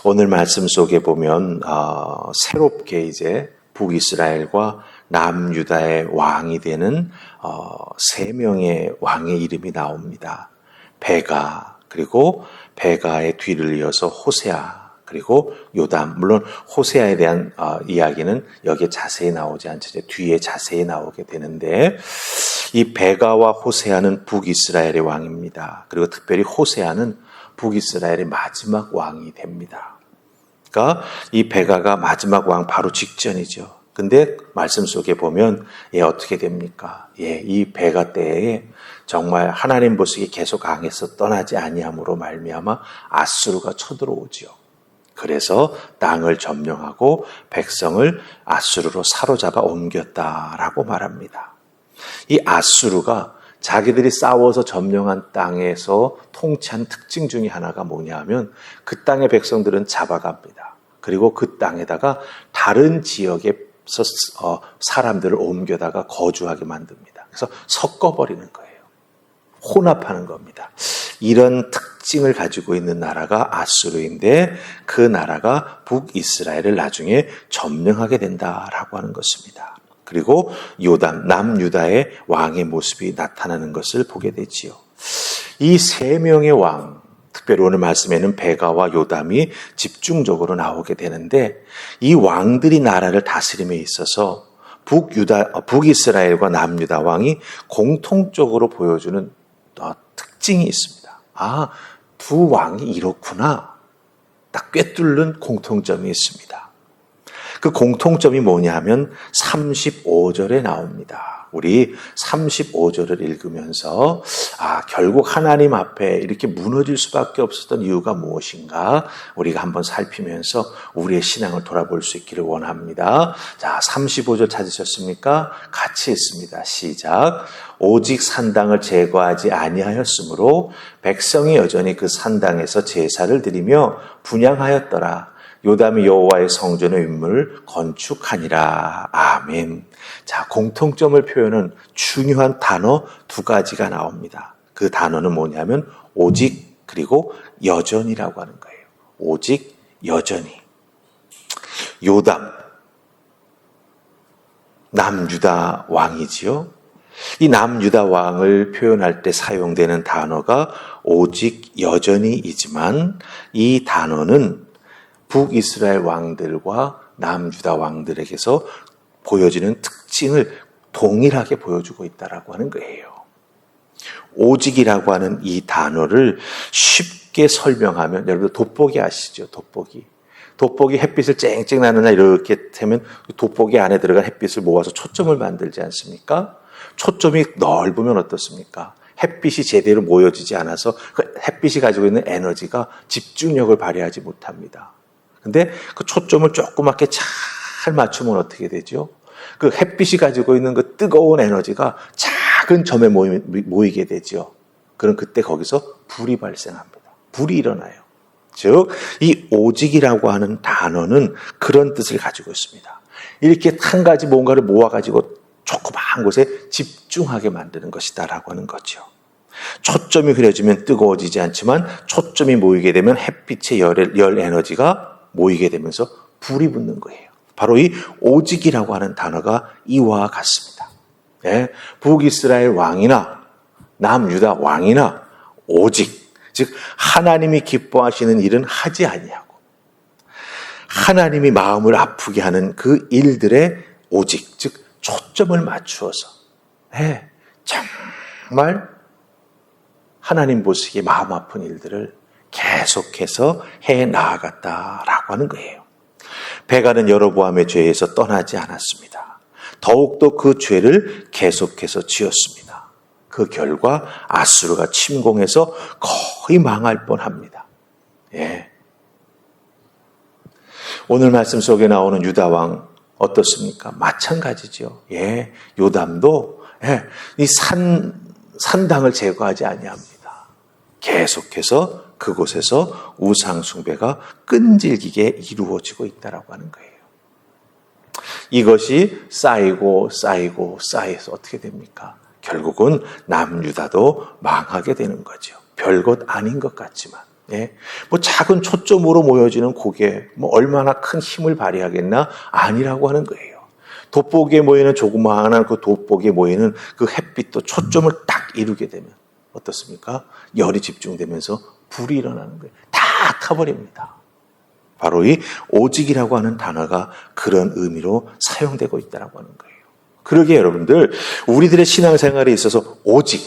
오늘 말씀 속에 보면 새롭게 이제 북이스라엘과 남유다의 왕이 되는 세 명의 왕의 이름이 나옵니다. 베가, 그리고 베가의 뒤를 이어서 호세아, 그리고 요담. 물론 호세아에 대한 이야기는 여기에 자세히 나오지 않죠. 뒤에 자세히 나오게 되는데, 이 베가와 호세아는 북이스라엘의 왕입니다. 그리고 특별히 호세아는 북이스라엘의 마지막 왕이 됩니다. 그러니까 이 베가가 마지막 왕 바로 직전이죠. 근데 말씀 속에 보면 어떻게 됩니까? 이 베가 때에 정말 하나님 보시기에 계속 강해서 떠나지 아니함으로 말미암아 아수르가 쳐들어오지요. 그래서 땅을 점령하고 백성을 아수르로 사로잡아 옮겼다라고 말합니다. 이 아수르가 자기들이 싸워서 점령한 땅에서 통치한 특징 중에 하나가 뭐냐 하면 그 땅의 백성들은 잡아갑니다. 그리고 그 땅에다가 다른 지역에서 사람들을 옮겨다가 거주하게 만듭니다. 그래서 섞어버리는 거예요. 혼합하는 겁니다. 이런 특징을 가지고 있는 나라가 아수르인데 그 나라가 북이스라엘을 나중에 점령하게 된다라고 하는 것입니다. 그리고 요담, 남유다의 왕의 모습이 나타나는 것을 보게 되지요. 이 세 명의 왕, 특별히 오늘 말씀에는 베가와 요담이 집중적으로 나오게 되는데 이 왕들이 나라를 다스림에 있어서 북이스라엘과 남유다 왕이 공통적으로 보여주는 특징이 있습니다. 두 왕이 이렇구나. 딱 꿰뚫는 공통점이 있습니다. 그 공통점이 뭐냐 하면 35절에 나옵니다. 우리 35절을 읽으면서 결국 하나님 앞에 이렇게 무너질 수밖에 없었던 이유가 무엇인가 우리가 한번 살피면서 우리의 신앙을 돌아볼 수 있기를 원합니다. 자, 35절 찾으셨습니까? 같이 읽습니다. 시작. 오직 산당을 제거하지 아니하였으므로 백성이 여전히 그 산당에서 제사를 드리며 분향하였더라. 요담이 여호와의 성전의 윗문을 건축하니라. 아멘. 자, 공통점을 표현하는 중요한 단어 두 가지가 나옵니다. 그 단어는 뭐냐면 오직 그리고 여전이라고 하는 거예요. 오직 여전히. 요담, 남유다 왕이지요. 이 남유다 왕을 표현할 때 사용되는 단어가 오직 여전히이지만 이 단어는 북이스라엘 왕들과 남유다 왕들에게서 보여지는 특징을 동일하게 보여주고 있다라고 하는 거예요. 오직이라고 하는 이 단어를 쉽게 설명하면 여러분 돋보기 아시죠? 돋보기 햇빛을 쨍쨍 나는 날 이렇게 되면 돋보기 안에 들어간 햇빛을 모아서 초점을 만들지 않습니까? 초점이 넓으면 어떻습니까? 햇빛이 제대로 모여지지 않아서 그 햇빛이 가지고 있는 에너지가 집중력을 발휘하지 못합니다. 근데 그 초점을 조그맣게 잘 맞추면 어떻게 되죠? 그 햇빛이 가지고 있는 그 뜨거운 에너지가 작은 점에 모이게 되죠. 그럼 그때 거기서 불이 발생합니다. 불이 일어나요. 즉, 이 오직이라고 하는 단어는 그런 뜻을 가지고 있습니다. 이렇게 한 가지 뭔가를 모아가지고 조그마한 곳에 집중하게 만드는 것이다라고 하는 거죠. 초점이 흐려지면 뜨거워지지 않지만 초점이 모이게 되면 햇빛의 열 에너지가 모이게 되면서 불이 붙는 거예요. 바로 이 오직이라고 하는 단어가 이와 같습니다. 북이스라엘 왕이나 남유다 왕이나 오직, 즉 하나님이 기뻐하시는 일은 하지 아니하고 하나님이 마음을 아프게 하는 그 일들의 오직, 즉 초점을 맞추어서 정말 하나님 보시기에 마음 아픈 일들을 계속해서 해 나아갔다라고 하는 거예요. 베가는 여로보암의 죄에서 떠나지 않았습니다. 더욱더 그 죄를 계속해서 지었습니다. 그 결과 아수르가 침공해서 거의 망할 뻔합니다. 오늘 말씀 속에 나오는 유다 왕 어떻습니까? 마찬가지죠. 요담도 이 산당을 제거하지 아니합니다. 계속해서 그곳에서 우상 숭배가 끈질기게 이루어지고 있다라고 하는 거예요. 이것이 쌓여서 어떻게 됩니까? 결국은 남유다도 망하게 되는 거죠. 별것 아닌 것 같지만 예. 뭐 작은 초점으로 모여지는 고개, 뭐 얼마나 큰 힘을 발휘하겠나? 아니라고 하는 거예요. 돋보기에 모이는 조그마한 그 돋보기에 모이는 그 햇빛도 초점을 딱 이루게 되면 어떻습니까? 열이 집중되면서 불이 일어나는 거예요. 다 타버립니다. 바로 이 오직이라고 하는 단어가 그런 의미로 사용되고 있다고 하는 거예요. 그러기에 여러분들, 우리들의 신앙생활에 있어서 오직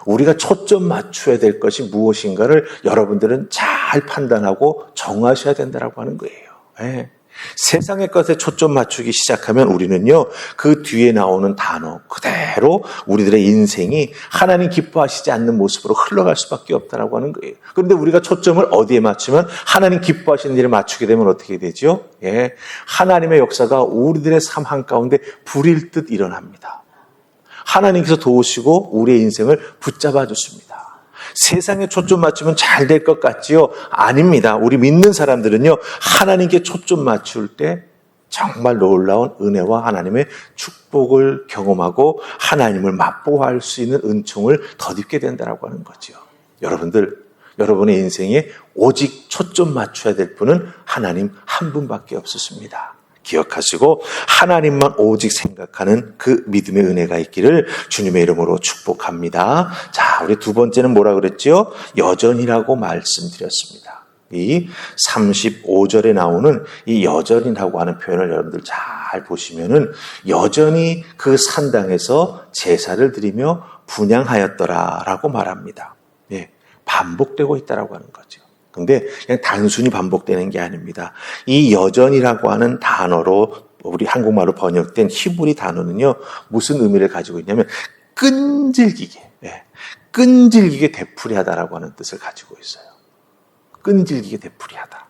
우리가 초점 맞춰야 될 것이 무엇인가를 여러분들은 잘 판단하고 정하셔야 된다고 하는 거예요. 예. 세상의 것에 초점 맞추기 시작하면 우리는요, 그 뒤에 나오는 단어 그대로 우리들의 인생이 하나님 기뻐하시지 않는 모습으로 흘러갈 수밖에 없다라고 하는 거예요. 그런데 우리가 초점을 어디에 맞추면 하나님 기뻐하시는 일을 맞추게 되면 어떻게 되죠? 예, 하나님의 역사가 우리들의 삶 한가운데 불일 듯 일어납니다. 하나님께서 도우시고 우리의 인생을 붙잡아 주십니다. 세상에 초점 맞추면 잘 될 것 같지요? 아닙니다. 우리 믿는 사람들은요, 하나님께 초점 맞출 때 정말 놀라운 은혜와 하나님의 축복을 경험하고 하나님을 맛보할 수 있는 은총을 덧입게 된다고 하는 거죠. 여러분들, 여러분의 인생에 오직 초점 맞춰야 될 분은 하나님 한 분밖에 없으십니다. 기억하시고 하나님만 오직 생각하는 그 믿음의 은혜가 있기를 주님의 이름으로 축복합니다. 자, 우리 두 번째는 뭐라 그랬죠? 여전이라고 말씀드렸습니다. 이 35절에 나오는 이 여전이라고 하는 표현을 여러분들 잘 보시면은 여전히 그 산당에서 제사를 드리며 분향하였더라라고 말합니다. 예, 반복되고 있다라고 하는 거죠. 근데 그냥 단순히 반복되는 게 아닙니다. 이 여전이라고 하는 단어로 우리 한국말로 번역된 히브리 단어는요, 무슨 의미를 가지고 있냐면 끈질기게, 끈질기게 되풀이하다라고 하는 뜻을 가지고 있어요. 끈질기게 되풀이하다.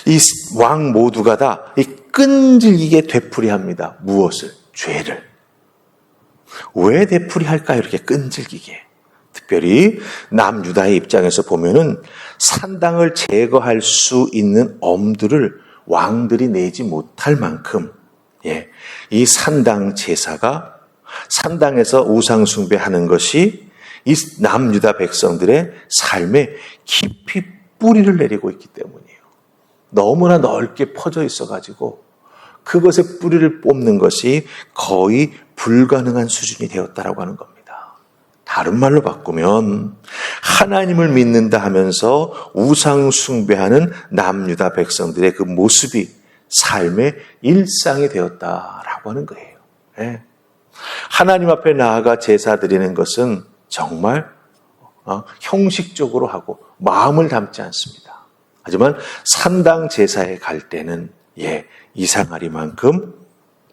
이 왕 모두가 다 이 끈질기게 되풀이합니다. 무엇을? 죄를. 왜 되풀이할까요? 이렇게 끈질기게. 특별히 남유다의 입장에서 보면은 산당을 제거할 수 있는 엄두를 왕들이 내지 못할 만큼, 이 산당 제사가 산당에서 우상 숭배하는 것이 이 남유다 백성들의 삶에 깊이 뿌리를 내리고 있기 때문이에요. 너무나 넓게 퍼져 있어가지고 그것의 뿌리를 뽑는 것이 거의 불가능한 수준이 되었다라고 하는 겁니다. 다른 말로 바꾸면 하나님을 믿는다 하면서 우상 숭배하는 남유다 백성들의 그 모습이 삶의 일상이 되었다라고 하는 거예요. 하나님 앞에 나아가 제사 드리는 것은 정말 형식적으로 하고 마음을 담지 않습니다. 하지만 산당 제사에 갈 때는 이상하리만큼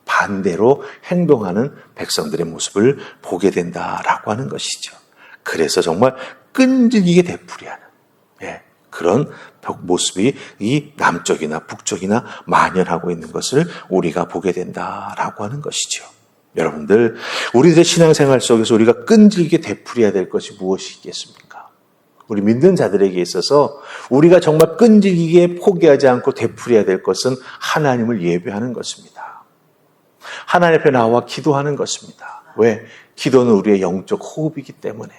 반대로 행동하는 백성들의 모습을 보게 된다라고 하는 것이죠. 그래서 정말 끈질기게 되풀이하는 그런 모습이 이 남쪽이나 북쪽이나 만연하고 있는 것을 우리가 보게 된다라고 하는 것이죠. 여러분들, 우리들의 신앙생활 속에서 우리가 끈질기게 되풀이해야 될 것이 무엇이 있겠습니까? 우리 믿는 자들에게 있어서 우리가 정말 끈질기게 포기하지 않고 되풀이해야 될 것은 하나님을 예배하는 것입니다. 하나님 앞에 나와 기도하는 것입니다. 왜? 기도는 우리의 영적 호흡이기 때문에.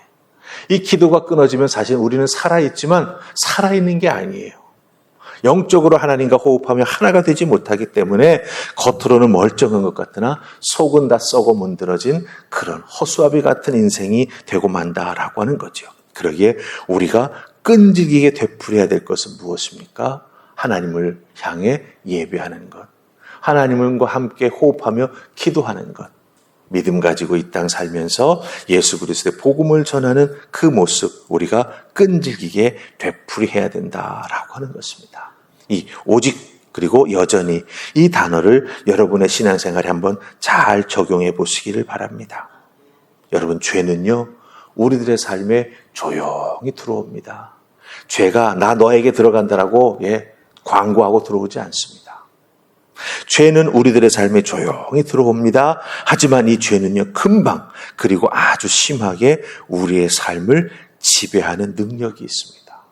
이 기도가 끊어지면 사실 우리는 살아있지만 살아있는 게 아니에요. 영적으로 하나님과 호흡하며 하나가 되지 못하기 때문에 겉으로는 멀쩡한 것 같으나 속은 다 썩어 문드러진 그런 허수아비 같은 인생이 되고 만다라고 하는 거죠. 그러기에 우리가 끈질기게 되풀이해야 될 것은 무엇입니까? 하나님을 향해 예배하는 것. 하나님과 함께 호흡하며 기도하는 것. 믿음 가지고 이 땅 살면서 예수 그리스도의 복음을 전하는 그 모습, 우리가 끈질기게 되풀이해야 된다라고 하는 것입니다. 이 오직 그리고 여전히 이 단어를 여러분의 신앙생활에 한번 잘 적용해 보시기를 바랍니다. 여러분, 죄는요, 우리들의 삶에 조용히 들어옵니다. 죄가 나 너에게 들어간다라고 광고하고 들어오지 않습니다. 죄는 우리들의 삶에 조용히 들어옵니다. 하지만 이 죄는요, 금방 그리고 아주 심하게 우리의 삶을 지배하는 능력이 있습니다.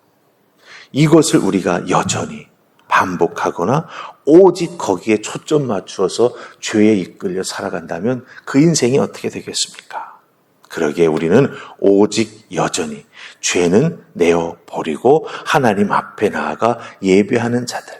이것을 우리가 여전히 반복하거나 오직 거기에 초점 맞추어서 죄에 이끌려 살아간다면 그 인생이 어떻게 되겠습니까? 그러기에 우리는 오직 여전히 죄는 내어 버리고 하나님 앞에 나아가 예배하는 자들.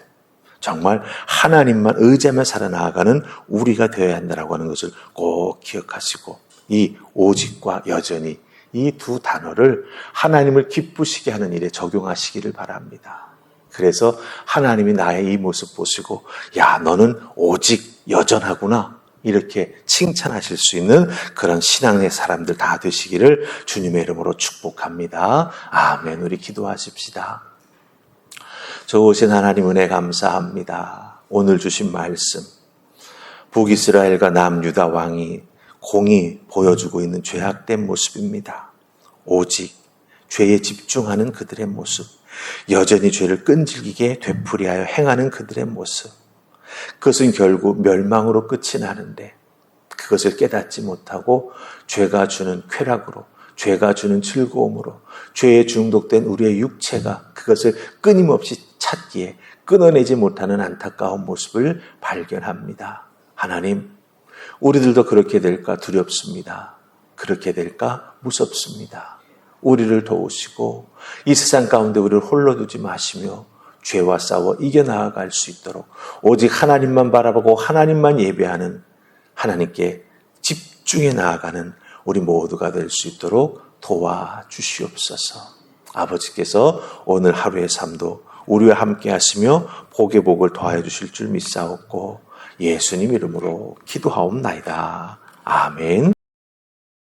정말 하나님만 의지하며 살아나가는 우리가 되어야 한다라고 하는 것을 꼭 기억하시고, 이 오직과 여전히 이 두 단어를 하나님을 기쁘시게 하는 일에 적용하시기를 바랍니다. 그래서 하나님이 나의 이 모습 보시고, 야, 너는 오직 여전하구나, 이렇게 칭찬하실 수 있는 그런 신앙의 사람들 다 되시기를 주님의 이름으로 축복합니다. 아멘. 우리 기도하십시다. 좋으신 하나님 은혜 감사합니다. 오늘 주신 말씀, 북이스라엘과 남유다 왕이 공히 보여주고 있는 죄악된 모습입니다. 오직 죄에 집중하는 그들의 모습, 여전히 죄를 끈질기게 되풀이하여 행하는 그들의 모습, 그것은 결국 멸망으로 끝이 나는데 그것을 깨닫지 못하고 죄가 주는 쾌락으로, 죄가 주는 즐거움으로, 죄에 중독된 우리의 육체가 그것을 끊임없이 찾기에 끊어내지 못하는 안타까운 모습을 발견합니다. 하나님, 우리들도 그렇게 될까 두렵습니다. 그렇게 될까 무섭습니다. 우리를 도우시고 이 세상 가운데 우리를 홀로 두지 마시며 죄와 싸워 이겨나갈 수 있도록 오직 하나님만 바라보고 하나님만 예배하는, 하나님께 집중해 나아가는 우리 모두가 될 수 있도록 도와주시옵소서. 아버지께서 오늘 하루의 삶도 우리와 함께 하시며 복의 복을 더하여 주실 줄 믿사옵고 예수님 이름으로 기도하옵나이다. 아멘.